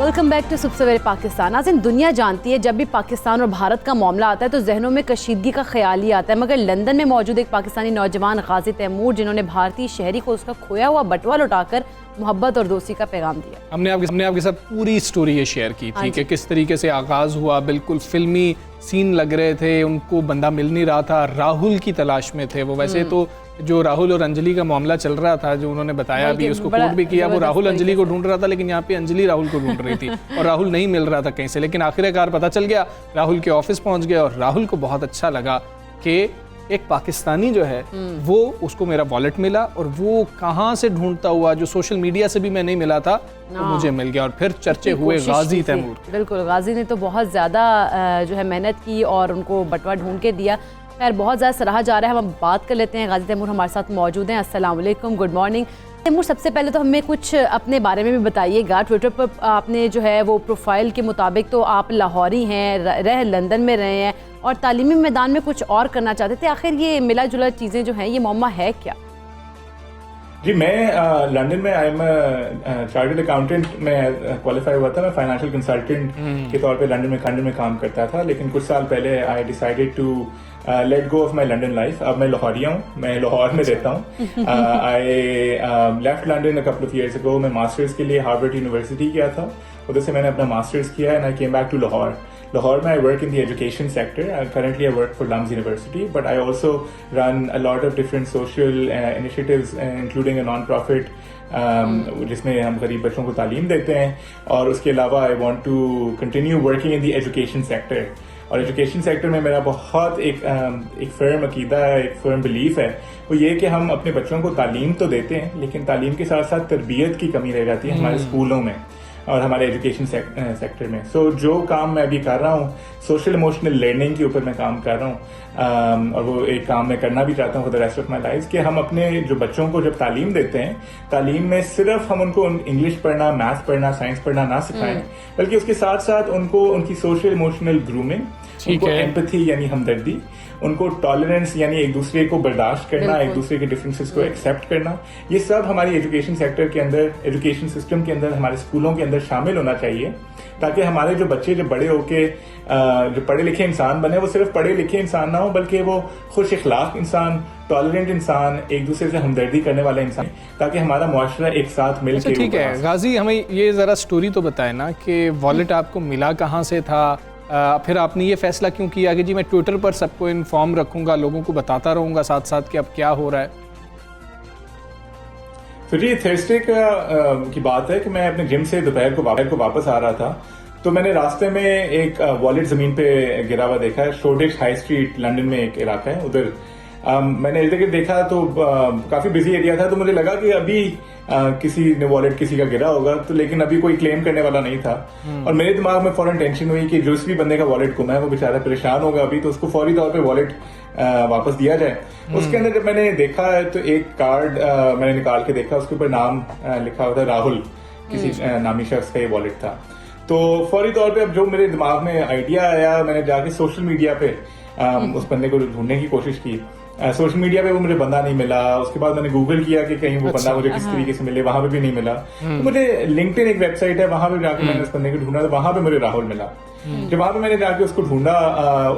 Welcome back to सुबह सवेरे पाकिस्तान। आज दुनिया जानती है जब भी पाकिस्तान और भारत का मामला आता है तो जहनों में कशीदगी का ख्याल ही आता है, मगर लंदन में मौजूद एक पाकिस्तानी नौजवान गाजी तैमूर, जिन्होंने भारतीय शहरी को उसका खोया हुआ बटुआ लौटाकर मोहब्बत और दोस्ती का पैगाम दिया। हमने आपके साथ पूरी स्टोरी ये शेयर की थी कि किस तरीके से आगाज़ हुआ। बिल्कुल फिल्मी सीन लग रहे थे, उनको बंदा मिल नहीं रहा था, राहुल की तलाश में थे वो। वैसे तो जो राहुल और अंजलि का मामला चल रहा था, जो उन्होंने बताया भी, उसको कोट भी किया, वो राहुल अंजलि को ढूंढ रहा था, लेकिन यहाँ पे अंजलि राहुल को ढूंढ रही थी और राहुल नहीं मिल रहा था कहीं से। लेकिन आखिरकार पता चल गया, राहुल के ऑफिस पहुंच गया और राहुल को बहुत अच्छा लगा कि एक पाकिस्तानी जो है वो, उसको मेरा वॉलेट मिला और वो कहाँ से ढूंढता हुआ, जो सोशल मीडिया से भी मैं नहीं मिला था, तो मुझे मिल गया। और फिर चर्चे हुए गाजी तैमूर। बिल्कुल, गाजी ने तो बहुत ज़्यादा जो है मेहनत की और उनको बटवा ढूंढ के दिया। खैर, बहुत ज़्यादा सराहा जा रहा है। हम बात कर लेते हैं, गाजी तैमूर हमारे साथ मौजूद हैं। अस्सलाम वालेकुम, गुड मॉर्निंग तैमूर। सबसे पहले तो हमें कुछ अपने बारे में भी बताइएगा। ट्विटर पर आपने जो है वो प्रोफाइल के मुताबिक तो आप लाहौरी हैं, रह लंदन में रहे हैं और तालीमी मैदान में कुछ और करना चाहते थे। आखिर ये मिला जुला चीज़ें जो हैं, ये मौमा है क्या? जी, मैं लंदन में आई एम चार्टर्ड अकाउंटेंट में क्वालिफाई हुआ था। मैं फाइनेंशियल कंसल्टेंट के तौर पे लंदन में काम करता था, लेकिन कुछ साल पहले I decided to let go of my London life. अब मैं लाहौरिया हूँ, मैं लाहौर में रहता हूँ। I left London a couple of years ago. मैं मास्टर्स के लिए हार्वर्ड यूनिवर्सिटी गया था, उधर से मैंने अपना मास्टर्स किया and I came back to Lahore. Lahore, I work in the education sector. Currently, I work for Lums University, but I also run a lot of different social initiatives, including a non-profit, जिसमें हम गरीब बच्चों को तालीम देते हैं। और उसके अलावा I want to continue working in the education sector. और एजुकेशन सेक्टर में मेरा बहुत एक फर्म अकीदा है, एक फर्म बिलीफ है, वो ये कि हम अपने बच्चों को तालीम तो देते हैं, लेकिन तालीम के साथ साथ तरबियत की कमी रह जाती है हमारे स्कूलों में और हमारे एजुकेशन सेक्टर में। सो जो काम मैं अभी कर रहा हूँ, सोशल इमोशनल लर्निंग के ऊपर मैं काम कर रहा हूँ, और वो एक काम मैं करना भी चाहता हूँ for the rest of my life, कि हम अपने जो बच्चों को जब तालीम देते हैं, तालीम में सिर्फ हम उनको इंग्लिश पढ़ना, मैथ्स पढ़ना, साइंस पढ़ना ना सिखाएं, बल्कि उसके साथ साथ उनको उनकी सोशल इमोशनल ग्रूमिंग, उनको एम्पैथी यानी हमदर्दी, उनको टॉलरेंस यानी एक दूसरे को बर्दाश्त करना, एक दूसरे के डिफरेंसेस को एक्सेप्ट करना, ये सब हमारी एजुकेशन सेक्टर के अंदर, एजुकेशन सिस्टम के अंदर, हमारे स्कूलों के अंदर शामिल होना चाहिए, ताकि हमारे जो बच्चे जब बड़े होके जो पढ़े लिखे इंसान बने, वो सिर्फ पढ़े लिखे इंसान ना हो, बल्कि वो खुश इखलाक इंसान, टॉलरेंट इंसान, एक दूसरे से हमदर्दी करने वाला इंसान, ताकि हमारा मुआशरा एक साथ मिल के। ठीक है गाजी, हमें ये जरा स्टोरी तो बताए ना कि वॉलेट आपको मिला कहाँ से था, फिर आपने ये फैसला क्यों किया कि जी मैं ट्विटर पर सबको इन्फॉर्म रखूंगा, लोगों को बताता रहूंगा साथ साथ कि अब क्या हो रहा है? तो जी, थर्सडे की बात है कि मैं अपने जिम से दोपहर को वापस आ रहा था, तो मैंने रास्ते में एक वॉलेट जमीन पे गिरा हुआ देखा है। शोर्डिश हाई स्ट्रीट लंदन में एक इलाका है, उधर मैंने इधर देखा तो काफी बिजी एरिया था, तो मुझे लगा कि अभी किसी ने वॉलेट किसी का गिरा होगा, तो लेकिन अभी कोई क्लेम करने वाला नहीं था। और मेरे दिमाग में फौरन टेंशन हुई कि जिस भी बंदे का वॉलेट गुमा है वो बेचारा परेशान होगा अभी, तो उसको फौरी तौर पे वॉलेट वापस दिया जाए। उसके अंदर जब मैंने देखा है तो एक कार्ड मैंने निकाल के देखा, उसके ऊपर नाम लिखा हुआ था राहुल, किसी नामी शख्स का ये वॉलेट था। तो फौरी तौर पे अब जो मेरे दिमाग में आइडिया आया, मैंने जाके सोशल मीडिया पे उस बंदे को ढूंढने की कोशिश की। सोशल मीडिया पे वो मुझे बंदा नहीं मिला। उसके बाद मैंने गूगल किया कि कहीं वो बंदा मुझे किस तरीके से मिले, वहां पे भी नहीं मिला। तो मुझे लिंक्डइन एक वेबसाइट है, वहां पे जाके मैंने उस बंदे को ढूंढा, तो वहां पे मुझे राहुल मिला। जब वहां पे मैंने जाके उसको ढूंढा,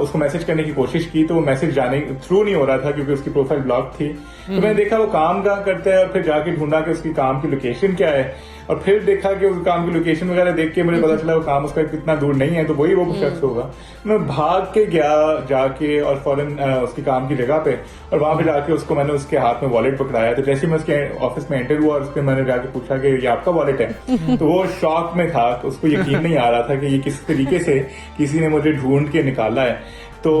उसको मैसेज करने की कोशिश की, तो वो मैसेज जाने थ्रू नहीं हो रहा था क्योंकि उसकी प्रोफाइल ब्लॉक थी। तो मैंने देखा वो काम कहाँ करता है, और फिर जाके ढूंढा कि उसकी काम की लोकेशन क्या है, और फिर देखा कि उस काम की लोकेशन वगैरह देख के मुझे पता चला वो काम उसका कितना दूर नहीं है, तो वही वो शख्स होगा। मैं भाग के गया जाके और फौरन उसकी काम की जगह पे, और वहां पे जाके उसको मैंने उसके हाथ में वॉलेट पकड़ाया। तो जैसे मैं उसके ऑफिस में एंटर हुआ और उसके मैंने जाके पूछा कि ये आपका वॉलेट है, तो वो शॉक में था, उसको यकीन नहीं आ रहा था कि ये किस तरीके से किसी ने मुझे ढूंढ के निकाला है। तो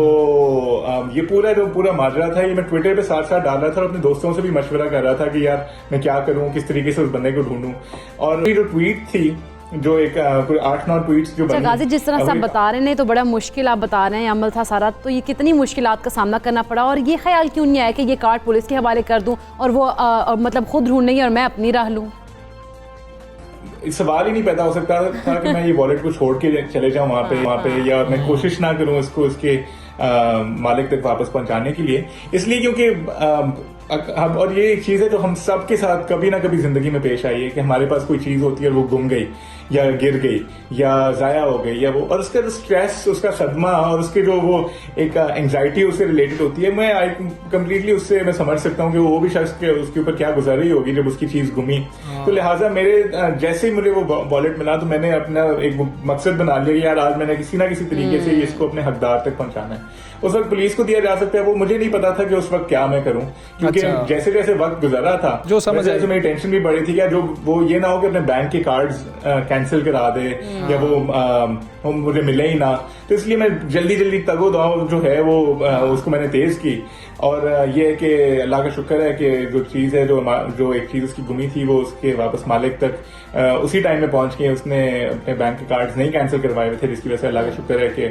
ये पूरा माजरा था, ये मैं ट्विटर पे साथ साथ डाल रहा था और अपने दोस्तों से भी मशवरा कर रहा था कि यार मैं क्या करूं, किस तरीके से उस बंदे को ढूंढूं। और ये जो ट्वीट थी, जो एक कोई 8-9 ट्वीट्स जो बनी, गाजी जिस तरह से आप बता रहे हैं तो बड़ा मुश्किल आप बता रहे हैं अमल था सारा, तो ये कितनी मुश्किलात का सामना करना पड़ा, और ये ख्याल क्यों नहीं आया कि ये कार्ड पुलिस के हवाले कर दूं और वो मतलब खुद ढूंढेंगे और मैं अपनी राह लूं? सवाल ही नहीं पैदा हो सकता था कि मैं ये वॉलेट को छोड़ के चले जाऊं वहां पे, या मैं कोशिश ना करूं इसको इसके मालिक तक वापस पहुंचाने के लिए। इसलिए क्योंकि और ये एक चीज है जो हम सब के साथ कभी ना कभी जिंदगी में पेश आई है कि हमारे पास कोई चीज होती है और वो गुम गई, या गिर गई या जाया हो गई या वो, और उसका स्ट्रेस, उसका सदमा और उसके जो वो एक एंग्जाइटी उससे रिलेटेड होती है, मैं कंप्लीटली उससे मैं समझ सकता हूँ कि वो भी शख्स के उसके ऊपर क्या गुजर रही होगी जब उसकी चीज गुमी। तो लिहाजा मेरे जैसे ही मुझे वो वॉलेट मिला तो मैंने अपना एक मकसद बना लिया कि यार आज मैंने किसी ना किसी तरीके से इसको अपने हकदार तक पहुंचाना है। उस वक्त पुलिस को दिया जा सकता है, वो मुझे नहीं पता था कि उस वक्त क्या मैं करूं, क्योंकि जैसे जैसे वक्त गुजरा था जो समझ वैसे मेरी टेंशन भी बढ़ी थी कि जो वो ये ना हो कि अपने बैंक के कार्ड्स कैंसिल करा दे या वो मुझे मिले ही ना। तो इसलिए मैं जल्दी तगो दो जो है वो उसको मैंने तेज की। और ये है कि अल्लाह का शुक्र है कि जो चीज़ है जो एक चीज़ उसकी गुमी थी वो उसके वापस मालिक तक उसी टाइम में पहुंच गई। उसने अपने बैंक के कार्ड्स नहीं कैंसिल करवाए हुए थे, जिसकी वजह से अल्लाह का शुक्र है कि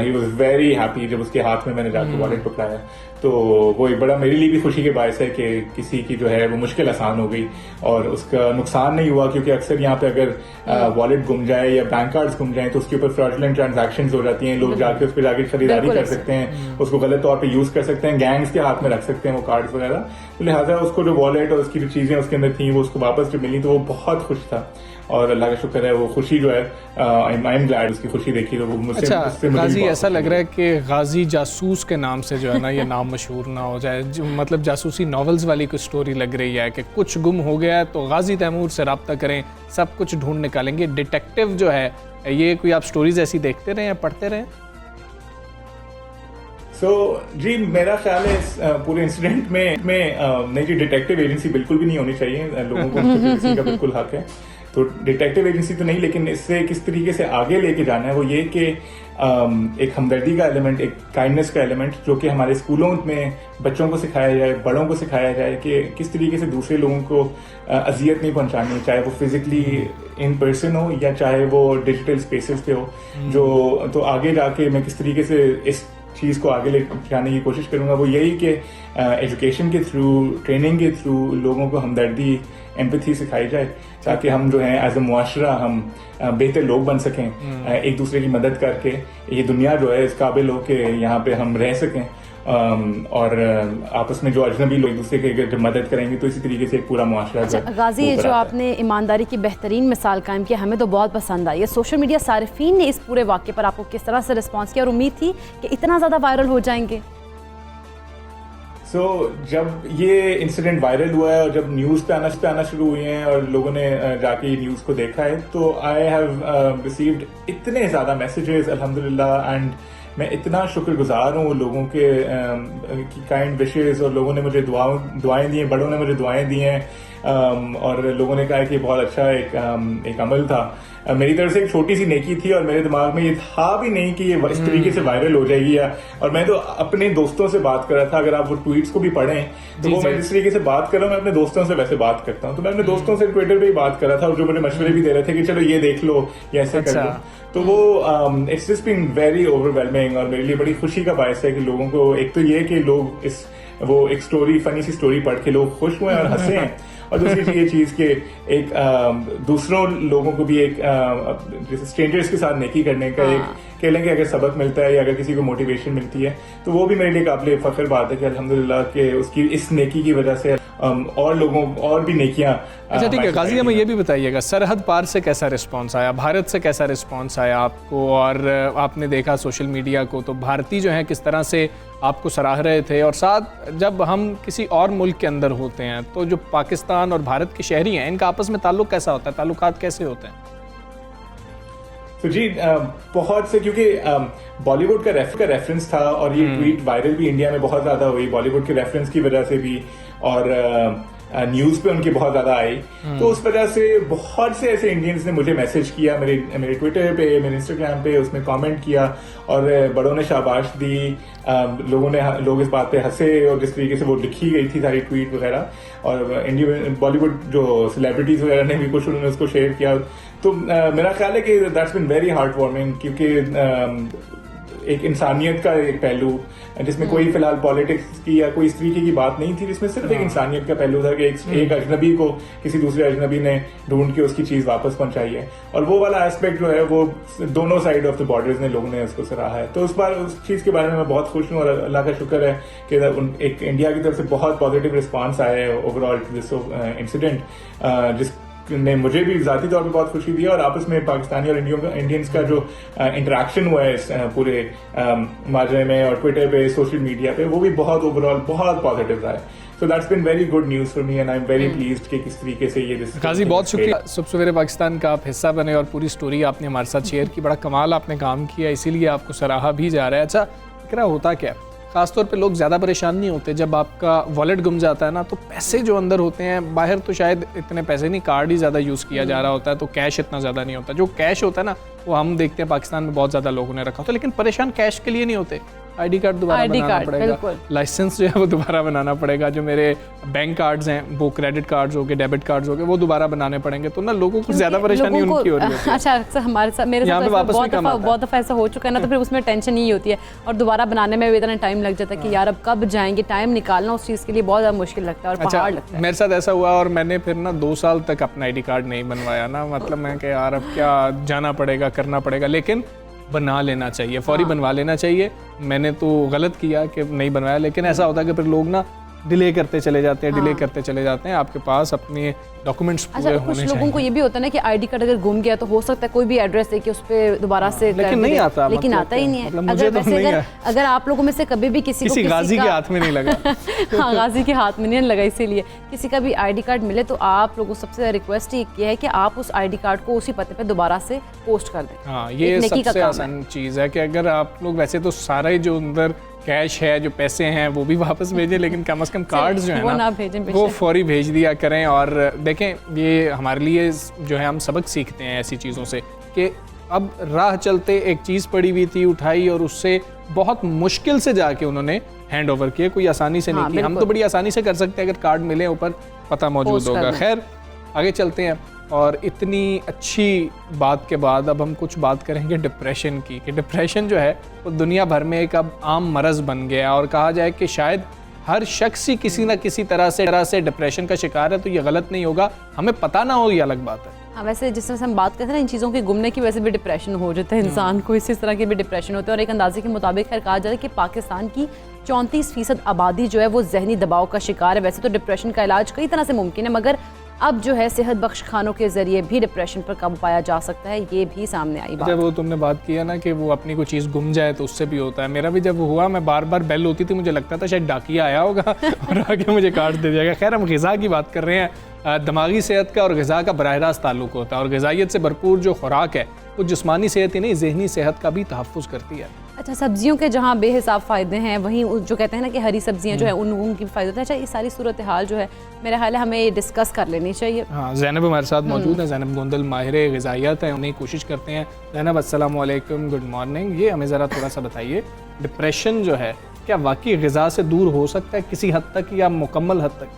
ही वाज वेरी हैप्पी जब उसके हाथ में मैंने जाकर वॉलेट पकड़ाया। तो वो एक बड़ा मेरे लिए भी खुशी के बायस है कि किसी की जो है वो मुश्किल आसान हो गई और उसका नुकसान नहीं हुआ, क्योंकि अक्सर यहाँ पे अगर वॉलेट गुम जाए या बैंक कार्ड्स गुम जाए तो उसके ऊपर फ्रॉडुलेंट ट्रांजैक्शंस हो जाती हैं, लोग जाके उस पर जाके खरीदारी कर सकते हैं, उसको गलत तौर पे यूज कर सकते हैं, गैंग्स के हाथ में रख सकते हैं वो कार्ड्स वगैरह। तो लिहाजा उसको जो वॉलेट और उसकी जो चीजें उसके अंदर थी वो उसको वापस जब मिली तो वो बहुत खुश था और अल्लाह का शुक्र है वो खुशी जो है आई एम ग्लैड उसकी खुशी देखी तो वो मुझसे गाजी ऐसा लग रहा है कि गाजी जासूस के नाम से जो है ना ये नाम मशहूर ना हो जाए, जो मतलब जासूसी नॉवेल्स वाली कोई स्टोरी लग रही है कि कुछ गुम हो गया है तो गाजी तैमूर से रब्ता करें, सब कुछ ढूंढ निकालेंगे। डिटेक्टिव जो है ये कोई आप स्टोरीज ऐसी देखते रहे या पढ़ते रहे? जी मेरा ख्याल है इस पूरे इंसिडेंट में नहीं जी, डिटेक्टिव एजेंसी बिल्कुल भी नहीं होनी चाहिए, लोगों को किसी का बिल्कुल हक है। तो डिटेक्टिव एजेंसी तो नहीं, लेकिन इससे किस तरीके से आगे लेके जाना है वो ये कि एक हमदर्दी का एलिमेंट, एक काइंडनेस का एलिमेंट जो कि हमारे स्कूलों में बच्चों को सिखाया जाए, बड़ों को सिखाया जाए कि किस तरीके से दूसरे लोगों को अजियत नहीं पहुंचानी, चाहे वो फिजिकली इन पर्सन हो या चाहे वो डिजिटल स्पेसेस पे हो। जो तो आगे जाके मैं किस तरीके से इस चीज़ को आगे ले जाने की कोशिश करूंगा वो यही कि एजुकेशन के थ्रू, ट्रेनिंग के थ्रू लोगों को हमदर्दी, एम्पैथी सिखाई जाए ताकि हम जो है एज ए मुआशरा हम बेहतर लोग बन सकें, एक दूसरे की मदद करके ये दुनिया जो है इस काबिल हो कि यहाँ पे हम रह सकें और आपस में जो अजनबी लोग एक दूसरे की जब मदद करेंगे तो इसी तरीके से एक पूरा मुआशरा। अच्छा गाजी, ये जो आपने ईमानदारी की बेहतरीन मिसाल कायम की हमें तो बहुत पसंद आई है। सोशल मीडिया सारिफीन ने इस पूरे वाक़े पर आपको किस तरह से रिस्पॉन्स किया और उम्मीद थी कि इतना ज़्यादा वायरल हो जाएंगे? जब ये इंसिडेंट वायरल हुआ है और जब न्यूज़ पे आना शुरू हुए हैं और लोगों ने जाके ये न्यूज़ को देखा है तो आई हैव रिसीव्ड इतने ज़्यादा मैसेजेस अल्हम्दुलिल्लाह, एंड मैं इतना शुक्रगुजार हूँ लोगों के काइंड विशेस, और लोगों ने मुझे दुआएं दी हैं, बड़ों ने मुझे दुआएं दी हैं और लोगों ने कहा कि बहुत अच्छा एक अमल था। मेरी तरफ से एक छोटी सी नेकी थी और मेरे दिमाग में ये था भी नहीं कि ये इस तरीके से वायरल हो जाएगी और मैं तो अपने दोस्तों से बात कर रहा था। अगर आप वो ट्वीट्स को भी पढ़ें तो वो मैं जिस तरीके से बात कर रहा हूँ मैं अपने दोस्तों से वैसे बात करता हूँ, तो मैं अपने दोस्तों से ट्विटर पे ही बात कर रहा था और जो मुझे मशवरे भी दे रहे थे कि चलो ये देख लो या ऐसे कर लो। तो वो it's just been very overwhelming और मेरे लिए बड़ी खुशी का बायस है कि लोगों को एक तो ये कि लोग वो एक स्टोरी, फनी सी स्टोरी पढ़ के लोग खुश हुए और हंसे हैं, और दूसरी ये चीज के एक दूसरों लोगों को भी एक जैसे स्ट्रेंजर्स के साथ नेकी करने का एक कह लेंगे अगर सबक मिलता है या अगर किसी को मोटिवेशन मिलती है तो वो भी मेरे लिए काबिल फख्र बात है कि अल्हम्दुलिल्लाह के उसकी इस नेकी की वजह से और लोगों और भी नेकियां। अच्छा ठीक है गाजी, हमें ये भी बताइएगा सरहद पार से कैसा रिस्पांस आया, भारत से कैसा रिस्पांस आया आपको, और आपने देखा सोशल मीडिया को तो भारतीय जो है किस तरह से आपको सराह रहे थे, और साथ जब हम किसी और मुल्क के अंदर होते हैं तो जो पाकिस्तान और भारत के शहरी हैं इनका आपस में ताल्लुक कैसा होता है, ताल्लुकात कैसे होते हैं? तो जी बहुत से, क्योंकि बॉलीवुड का रेफरेंस था और ये ट्वीट वायरल भी इंडिया में बहुत ज्यादा हुई बॉलीवुड के रेफरेंस की वजह से भी, और न्यूज पे उनकी बहुत ज्यादा आई, तो उस वजह से बहुत से ऐसे इंडियंस ने मुझे मैसेज किया मेरे ट्विटर पे, मेरे इंस्टाग्राम पे, उसमें कमेंट किया और बड़ों ने शाबाश दी, लोग इस बात पे हंसे और जिस तरीके से वो लिखी गई थी सारी ट्वीट वगैरह, और बॉलीवुड जो सेलिब्रिटीज वगैरह ने भी कुछ उन्होंने उसको शेयर किया। तो मेरा ख्याल है कि that's been very heart warming, क्योंकि एक इंसानियत का एक पहलू जिसमें कोई फिलहाल पॉलिटिक्स की या कोई इस तरीके की बात नहीं थी, जिसमें सिर्फ एक इंसानियत का पहलू था कि एक अजनबी को किसी दूसरे अजनबी ने ढूंढ के उसकी चीज वापस पहुंचाई है, और वो वाला एस्पेक्ट जो है वो दोनों साइड ऑफ द बॉर्डर्स ने लोगों ने उसको सराहा है। तो उस बार उस चीज के बारे में मैं बहुत खुश हूँ और अल्लाह का शुक्र है कि एक इंडिया की तरफ से बहुत पॉजिटिव रिस्पॉन्स आया है ओवरऑल दिस इंसिडेंट, ने मुझे भी ज़ाती तौर पे बहुत खुशी दी और आपस में पाकिस्तानी और इंडियंस का जो इंटरेक्शन हुआ है इस पूरे माजरे में और ट्विटर पे, सोशल मीडिया पे, वो भी बहुत ओवरऑल बहुत पॉजिटिव रहा है। So that's been very good news for me and I'm very pleased कि किस तरीके से ये गाजी, बहुत शुक्रिया सुबह सवेरे पाकिस्तान का आप हिस्सा बने और पूरी स्टोरी आपने हमारे साथ शेयर की। बड़ा कमाल आपने काम किया, इसीलिए आपको सराहा भी जा रहा है। अच्छा, फिक्रा होता क्या है, ख़ासतौर पे लोग ज़्यादा परेशान नहीं होते जब आपका वॉलेट गुम जाता है ना, तो पैसे जो अंदर होते हैं, बाहर तो शायद इतने पैसे नहीं, कार्ड ही ज़्यादा यूज़ किया जा रहा होता है, तो कैश इतना ज़्यादा नहीं होता। जो कैश होता है ना, वो हम देखते हैं पाकिस्तान में बहुत ज़्यादा लोगों ने रखा होता है, लेकिन परेशान कैश के लिए नहीं होते। आईडी कार्ड दोबारा बनाना पड़ेगा, लाइसेंस जो है वो दोबारा बनाना पड़ेगा, जो मेरे बैंक कार्ड्स हैं वो क्रेडिट कार्ड्स हो गए, डेबिट कार्ड्स हो गए, वो दोबारा बनाने पड़ेंगे। तो ना लोगों को ज़्यादा परेशानी उनकी हो रही है। अच्छा, अक्सर हमारे साथ, मेरे साथ बहुत दफ़ा ऐसा हो चुका है ना, तो फिर उसमें टेंशन ही होती है और दोबारा बनाने में भी इतना टाइम लग जाता है कि यार अब कब जाएंगे, टाइम निकालना उस चीज़ के लिए बहुत ज़्यादा मुश्किल लगता है और पहाड़ लगता है। मेरे साथ ऐसा हुआ और मैंने फिर ना 2 साल तक अपना आईडी कार्ड नहीं बनवाया ना, मतलब मैं कि यार अब क्या जाना पड़ेगा, करना पड़ेगा, लेकिन बना लेना चाहिए, फौरी बनवा लेना चाहिए। मैंने तो गलत किया कि नहीं बनवाया, लेकिन ऐसा होता है कि फिर लोग ना डिले करते चले जाते हैं, डिले करते चले जाते हैं। आपके पास अपने डॉक्यूमेंट्स पूरे होने चाहिए। कुछ लोगों को ये भी होता है ना कि आईडी कार्ड अगर गुम गया तो हो सकता है कोई भी एड्रेस देके उस पे दोबारा से लेकिन नहीं आता, लेकिन आता ही नहीं है। अगर आप लोगों में से कभी भी किसी गाजी के हाथ में नहीं लगा हाँ, गाजी के हाथ में नहीं लगा, इसीलिए किसी का भी आईडी कार्ड मिले तो आप लोगों सबसे रिक्वेस्ट ये है कि आप उस आईडी कार्ड को उसी पते पे दोबारा से पोस्ट कर दें। हाँ, ये सबसे आसान चीज़ है कि अगर आप लोग, वैसे तो सारा ही जो अंदर कैश है, जो पैसे हैं, वो भी वापस भेजें, लेकिन कम से कम कार्ड्स जो है ना वो फौरी भेज दिया करें। और देखें, ये हमारे लिए जो है हम सबक सीखते हैं ऐसी चीज़ों से कि अब राह चलते एक चीज़ पड़ी हुई थी, उठाई और उससे बहुत मुश्किल से जाके उन्होंने हैंड ओवर किया, कोई आसानी से नहीं किया। हम तो बड़ी आसानी से कर सकते हैं अगर कार्ड मिले, ऊपर पता मौजूद होगा। खैर, आगे चलते हैं और इतनी अच्छी बात के बाद अब हम कुछ बात करेंगे डिप्रेशन की, कि डिप्रेशन जो है वो दुनिया भर में एक अब आम मरज़ बन गया और कहा जाए कि शायद हर शख्स ही किसी न किसी तरह से डिप्रेशन का शिकार है। तो ये गलत नहीं होगा, हमें पता ना हो, ये अलग बात है। हाँ, वैसे जिस तरह से हम बात करते हैं ना इन चीज़ों के गुमने की वजह से भी डिप्रेशन हो जाता है इंसान को, इसी तरह के भी डिप्रेशन होते हैं। और एक अंदाजे के मुताबिक खैर कहा जा रहा है कि पाकिस्तान की 34% आबादी जो है वो जहनी दबाव का शिकार है। वैसे तो डिप्रेशन का इलाज कई तरह से मुमकिन है, मगर अब जो है सेहत बख्श खानों के जरिए भी डिप्रेशन पर काबू पाया जा सकता है, ये भी सामने आई बात। जब वो तुमने बात किया ना कि वो अपनी कोई चीज़ गुम जाए तो उससे भी होता है, मेरा भी जब हुआ, मैं बार बार बेल होती थी, मुझे लगता था शायद डाकिया आया होगा और आगे मुझे कार्ड दे जाएगा। खैर, हम ग़िज़ा की बात कर रहे हैं, दिमागी सेहत का और ग़िज़ा का बराह रास्त ताल्लुक होता है और ग़िज़ाइयत से भरपूर जो खुराक है वो जिस्मानी सेहत ही नहीं, ज़हनी सेहत का भी तहफ़्फ़ुज़ करती है। अच्छा, सब्जियों के जहाँ बेहिसाब फ़ायदे हैं, वहीं जो कहते हैं ना कि हरी सब्जियाँ जो है उनकी भी फ़ायदे होते हैं। अच्छा, ये सारी सूरत हाल जो है मेरा ख्याल है हमें ये डिस्कस कर लेनी चाहिए। हाँ, ज़ैनब हमारे साथ मौजूद है, ज़ैनब गोंदल माहिर ग़िज़ाइयत है, उन्हें कोशिश करते हैं। ज़ैनब, अस्सलाम वालेकुम, गुड मॉर्निंग। ये हमें ज़रा थोड़ा सा बताइए, डिप्रेशन जो है क्या वाकई ग़िज़ा से दूर हो सकता है किसी हद तक या मुकम्मल हद तक?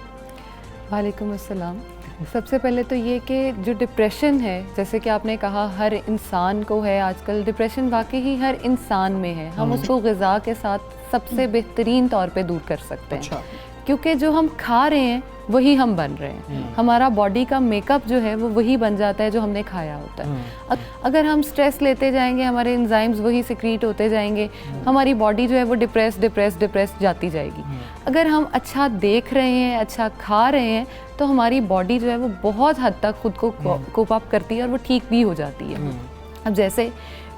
वालेकुम अस्सलाम। सबसे पहले तो ये कि जो डिप्रेशन है, जैसे कि आपने कहा हर इंसान को है आजकल, डिप्रेशन वाकई ही हर इंसान में है। हम उसको ग़िज़ा के साथ सबसे बेहतरीन तौर पे दूर कर सकते हैं। अच्छा। क्योंकि जो हम खा रहे हैं वही हम बन रहे हैं। हमारा बॉडी का मेकअप जो है वो वही बन जाता है जो हमने खाया होता है। अगर हम स्ट्रेस लेते जाएंगे, हमारे एंजाइम्स वही सिक्रीट होते जाएंगे, हमारी बॉडी जो है वो डिप्रेस जाती जाएगी। अगर हम अच्छा देख रहे हैं, अच्छा खा रहे हैं, तो हमारी बॉडी जो है वो बहुत हद तक खुद को कोप अप करती है और वो ठीक भी हो जाती है। अब जैसे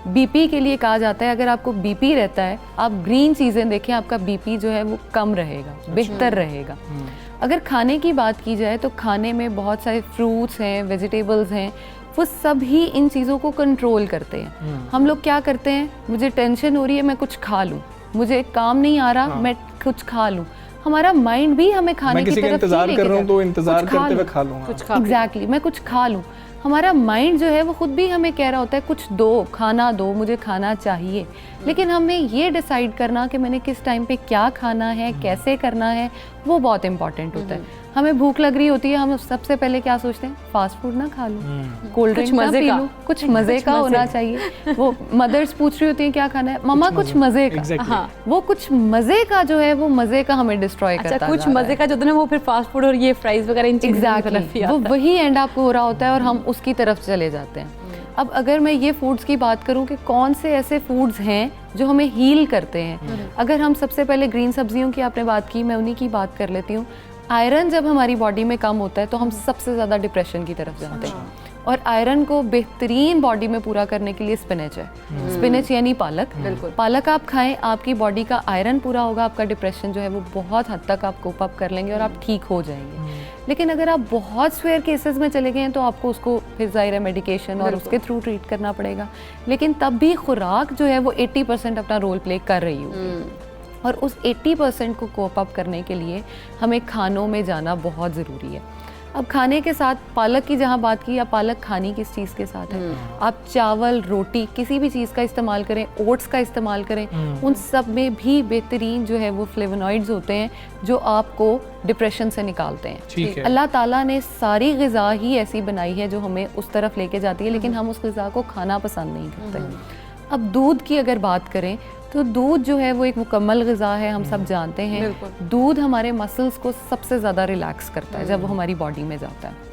बीपी के लिए कहा जाता है, अगर आपको बीपी रहता है, आप ग्रीन चीज़ें देखें, आपका बीपी जो है वो कम रहेगा, बेहतर रहेगा। अगर खाने की बात की जाए तो खाने में बहुत सारे फ्रूट्स हैं, वेजिटेबल्स हैं, वो सब ही इन चीज़ों को कंट्रोल करते हैं। हम लोग क्या करते हैं, मुझे टेंशन हो रही है, मैं कुछ खा लूँ, मुझे काम नहीं आ रहा, मैं कुछ खा लूँ। हमारा माइंड भी हमें खाने की तरफ इंतजार कर रहा हूँ तो इंतजार करते हुए खा लूँगा, एग्जैक्टली, मैं कुछ खा लूँ। हमारा माइंड जो है वो खुद भी हमें कह रहा होता है कुछ दो, खाना दो, मुझे खाना चाहिए। लेकिन हमें ये डिसाइड करना कि मैंने किस टाइम पे क्या खाना है, कैसे करना है, वो बहुत इंपॉर्टेंट होता है। हमें भूख लग रही होती है, हम सबसे पहले क्या सोचते हैं, फास्ट फूड ना खा लूँ, कोल्ड ड्रिंक ना पी लूँ, कुछ मज़े का होना चाहिए। वो मदर्स पूछ रही होती हैं क्या खाना है, मम्मा कुछ मज़े का। हाँ, वो कुछ मज़े का जो है वो मज़े का हमें डिस्ट्रॉय करता है। कुछ मज़े का जो है वो फिर फास्ट फूड और ये फ्राइज वगैरह इन चीज़ों की तरफ ही आता है। वो वही एंड अप हो रहा होता है और हम उसकी तरफ चले जाते हैं। अब अगर मैं ये फूड्स की बात करूं कि कौन से ऐसे फूड्स हैं जो हमें हील करते हैं, अगर हम सबसे पहले ग्रीन सब्जियों की आपने बात की, मैं उन्हीं की बात कर लेती हूँ। आयरन जब हमारी बॉडी में कम होता है तो हम सबसे ज़्यादा डिप्रेशन की तरफ जाते हैं। और आयरन को बेहतरीन बॉडी में पूरा करने के लिए स्पिनच है। स्पिनच यानी पालक। पालक आप खाएं, आपकी बॉडी का आयरन पूरा होगा, आपका डिप्रेशन जो है वो बहुत हद तक आप कोप अप कर लेंगे और आप ठीक हो जाएंगे। लेकिन अगर आप बहुत स्वेयर केसेस में चले गए हैं तो आपको उसको फिर ज़ाहिर है मेडिकेशन और उसके थ्रू ट्रीट करना पड़ेगा। लेकिन तब भी खुराक जो है वो 80% अपना रोल प्ले कर रही होगी। और उस 80% को कोप अप करने के लिए हमें खानों में जाना बहुत ज़रूरी है। अब खाने के साथ पालक की जहाँ बात की, आप पालक खानी किस चीज़ के साथ है? आप चावल, रोटी, किसी भी चीज़ का इस्तेमाल करें, ओट्स का इस्तेमाल करें, उन सब में भी बेहतरीन जो है वो फ्लेवोनॉइड्स होते हैं जो आपको डिप्रेशन से निकालते हैं। अल्लाह ताला ने सारी ग़िज़ा ही ऐसी बनाई है जो हमें उस तरफ लेके जाती है, लेकिन हम उस ग़िज़ा को खाना पसंद नहीं करते। अब दूध की अगर बात करें तो दूध जो है वो एक मुकम्मल ग़िज़ा है, हम सब जानते हैं। दूध हमारे मसल्स को सबसे ज़्यादा रिलैक्स करता है जब वो हमारी बॉडी में जाता है।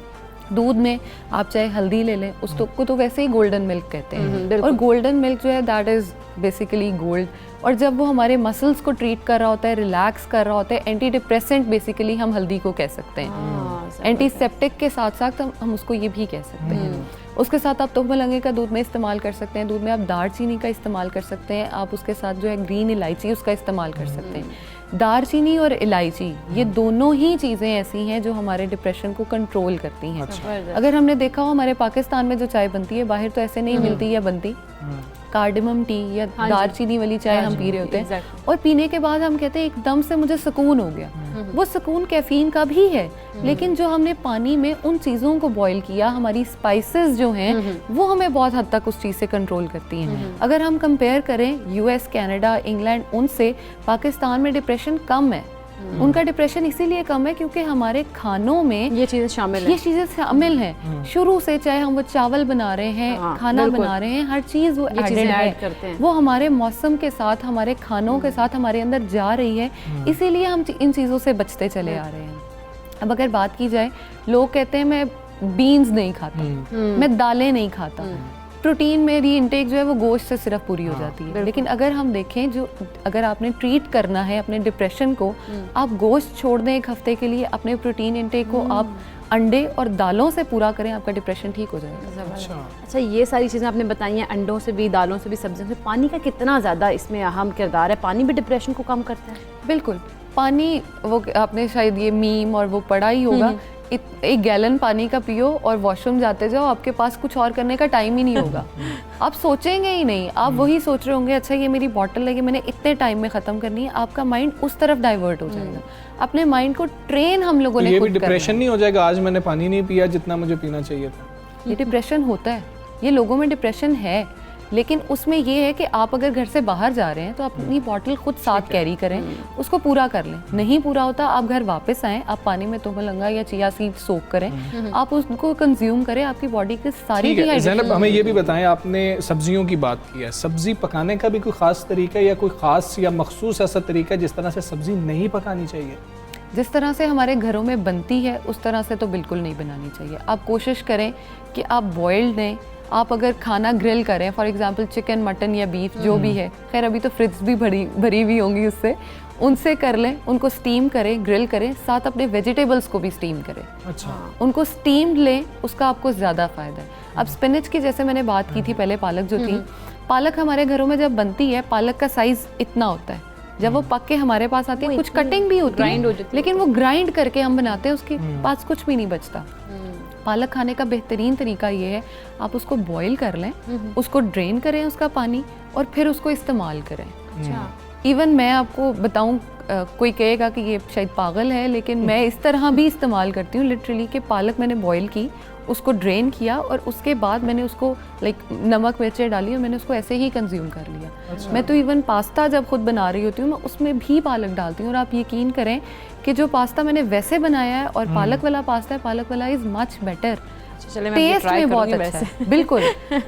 दूध में आप चाहे हल्दी ले लें, उसको तो वैसे ही गोल्डन मिल्क कहते हैं। और गोल्डन मिल्क जो है दैट इज़ बेसिकली गोल्ड। और जब वो हमारे मसल्स को ट्रीट कर रहा होता है, रिलैक्स कर रहा होता है, एंटी डिप्रेसेंट बेसिकली हम हल्दी को कह सकते हैं। एंटीसेप्टिक के साथ साथ हम उसको ये भी कह सकते हैं। उसके साथ आप तोहफ़ मलंगे का दूध में इस्तेमाल कर सकते हैं। दूध में आप दालचीनी का इस्तेमाल कर सकते हैं। आप उसके साथ जो है ग्रीन इलायची उसका इस्तेमाल कर सकते हैं। दालचीनी और इलायची ये दोनों ही चीज़ें ऐसी हैं जो हमारे डिप्रेशन को कंट्रोल करती हैं। अगर हमने देखा हो हमारे पाकिस्तान में जो चाय बनती है बाहर तो ऐसे नहीं मिलती या बनती। कार्डमम टी या दालचीनी वाली चाय हम पी रहे होते हैं और पीने के बाद हम कहते हैं एकदम से मुझे सुकून हो गया। वो सुकून कैफीन का भी है, लेकिन जो हमने पानी में उन चीज़ों को बॉईल किया, हमारी स्पाइसेस जो हैं वो हमें बहुत हद तक उस चीज़ से कंट्रोल करती हैं। अगर हम कंपेयर करें यूएस, कनाडा, इंग्लैंड, उनसे पाकिस्तान में डिप्रेशन कम है। उनका डिप्रेशन इसीलिए कम है क्योंकि हमारे खानों में ये चीज़ें शामिल हैं। शुरू से चाहे हम वो चावल बना रहे हैं, खाना बना रहे हैं, हर चीज़ वो ऐड करते हैं। वो हमारे मौसम के साथ, हमारे खानों के साथ हमारे अंदर जा रही है, इसीलिए हम इन चीज़ों से बचते चले आ रहे हैं। अब अगर बात की जाए, लोग कहते हैं मैं बीन्स नहीं खाता, मैं दालें नहीं खाता, प्रोटीन मेरी इंटेक जो है वो गोश्त से सिर्फ पूरी हो जाती है। लेकिन अगर हम देखें, जो अगर आपने ट्रीट करना है अपने डिप्रेशन को, आप गोश्त छोड़ दें एक हफ्ते के लिए, अपने प्रोटीन इंटेक को आप अंडे और दालों से पूरा करें, आपका डिप्रेशन ठीक हो जाएगा। अच्छा, ये सारी चीज़ें आपने बताई हैं, अंडों से भी, दालों से भी, सब्जियों से। पानी का कितना ज़्यादा इसमें अहम किरदार है? पानी भी डिप्रेशन को कम करता है? बिल्कुल, पानी, वो आपने शायद ये मीम और वो पढ़ा ही होगा, 1 गैलन पानी का पियो और वॉशरूम जाते जाओ, आपके पास कुछ और करने का टाइम ही नहीं होगा। आप सोचेंगे ही नहीं, आप वही सोच रहे होंगे अच्छा ये मेरी बॉटल है, ये मैंने इतने टाइम में ख़त्म करनी है। आपका माइंड उस तरफ डाइवर्ट हो जाएगा। अपने माइंड को ट्रेन हम लोगों ने ये भी डिप्रेशन नहीं हो जाएगा, आज मैंने पानी नहीं पिया जितना मुझे पीना चाहिए था? ये डिप्रेशन होता है, ये लोगों में डिप्रेशन है, लेकिन उसमें ये है कि आप अगर घर से बाहर जा रहे हैं तो अपनी बॉटल खुद साथ कैरी करें, उसको पूरा कर लें। नहीं पूरा होता, आप घर वापस आएँ, आप पानी में तोहफ़ मलंगा या चिया सीड सोक करें, आप उसको कंज्यूम करें, आपकी बॉडी की सारी ज़ैनब, हमें ये भी बताएं, आपने सब्जियों की बात की है, सब्ज़ी पकाने का भी कोई ख़ास तरीका या कोई ख़ास या मखसूस ऐसा तरीका जिस तरह से सब्ज़ी नहीं पकानी चाहिए? जिस तरह से हमारे घरों में बनती है उस तरह से तो बिल्कुल नहीं बनानी चाहिए। आप कोशिश करें कि आप बॉइल्ड दें। आप अगर खाना ग्रिल करें, फॉर एग्जांपल चिकन, मटन या बीफ जो भी है, खैर अभी तो फ्रिज भी भरी हुई होंगी उससे, उनसे कर लें, उनको स्टीम करें, ग्रिल करें, साथ अपने वेजिटेबल्स को भी स्टीम करें। अच्छा, उनको स्टीम्ड लें, उसका आपको ज़्यादा फ़ायदा है। अब स्पिनच की जैसे मैंने बात की थी पहले, पालक जो थी, पालक हमारे घरों में जब बनती है, पालक का साइज़ इतना होता है। जब वो पक के हमारे पास आती है, कुछ कटिंग भी होती है, लेकिन वो ग्राइंड करके हम बनाते हैं, उसके पास कुछ भी नहीं बचता। पालक खाने का बेहतरीन तरीका ये है, आप उसको बॉईल कर लें, उसको ड्रेन करें उसका पानी, और फिर उसको इस्तेमाल करें। अच्छा, इवन मैं आपको बताऊं, कोई कहेगा कि ये शायद पागल है, लेकिन मैं इस तरह भी इस्तेमाल करती हूँ लिटरली, कि पालक मैंने बॉईल की, उसको ड्रेन किया और उसके बाद मैंने उसको नमक मिर्चें डाली और मैंने उसको ऐसे ही कंज्यूम कर लिया। अच्छा। मैं तो इवन पास्ता जब खुद बना रही होती हूँ, मैं उसमें भी पालक डालती हूँ, और आप यकीन करें कि जो पास्ता मैंने वैसे बनाया है और पालक वाला पास्ता है, पालक वाला इज़ मच बेटर। टेस्ट में बहुत अच्छा है। बिल्कुल,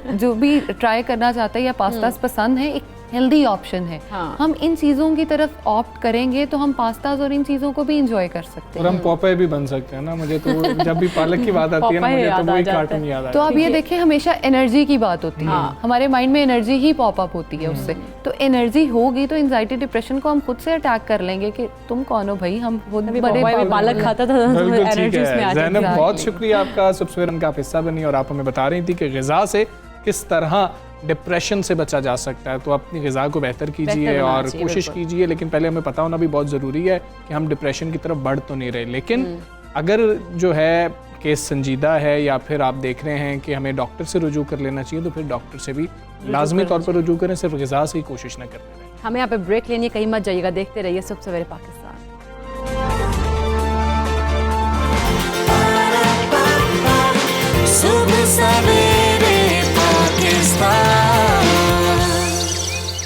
जो भी ट्राई करना चाहता है या पास्ता पसंद है, एक हेल्दी ऑप्शन है। हाँ। हम इन चीज़ों की तरफ ऑप्ट करेंगे तो हम पास्ताज और इन चीज़ों को भी इंजॉय कर सकते और हैं। हम पॉपे भी बन सकते हैं ना। मुझे तो जब भी पालक की बात आती है ना, पॉपए मुझे याद तो आ वही जाता है। कार्टून याद आता तो है। आप ये देखें, हमेशा एनर्जी की बात होती है, हाँ। हमारे माइंड में एनर्जी ही पॉप अप होती है उससे। तो एनर्जी होगी तो एंजाइटी डिप्रेशन को हम खुद से अटैक कर लेंगे कि तुम कौन हो भाई, हम खुद अभी बड़े पॉपए भी पालक खाता था बिल्कुल ठीक एनर्जीज में आ है। जाती ज़ैनब, है। बहुत शुक्रिया आपका सब्सक्राइबर का आप हिस्सा बनी और आप हमें बता रही थी कि ग़िज़ा से किस तरह डिप्रेशन से बचा जा सकता है। तो अपनी ग़िज़ा को बेहतर कीजिए बेहतर बनाना और चाहिए, कोशिश बिल्कुल। कीजिए, लेकिन पहले हमें पता होना भी बहुत ज़रूरी है कि हम डिप्रेशन की तरफ बढ़ तो नहीं रहे। लेकिन अगर जो है केस संजीदा है या फिर आप देख रहे हैं कि हमें डॉक्टर से रुजू कर लेना चाहिए, तो फिर डॉक्टर से भी लाजमी तौर पर रुजू करें, सिर्फ ग़िज़ा से ही कोशिश न करते रहें। हमें यहाँ पे ब्रेक लेनी है, कहीं मत जाइएगा, देखते रहिए सुबह सवेरे पाकिस्तान।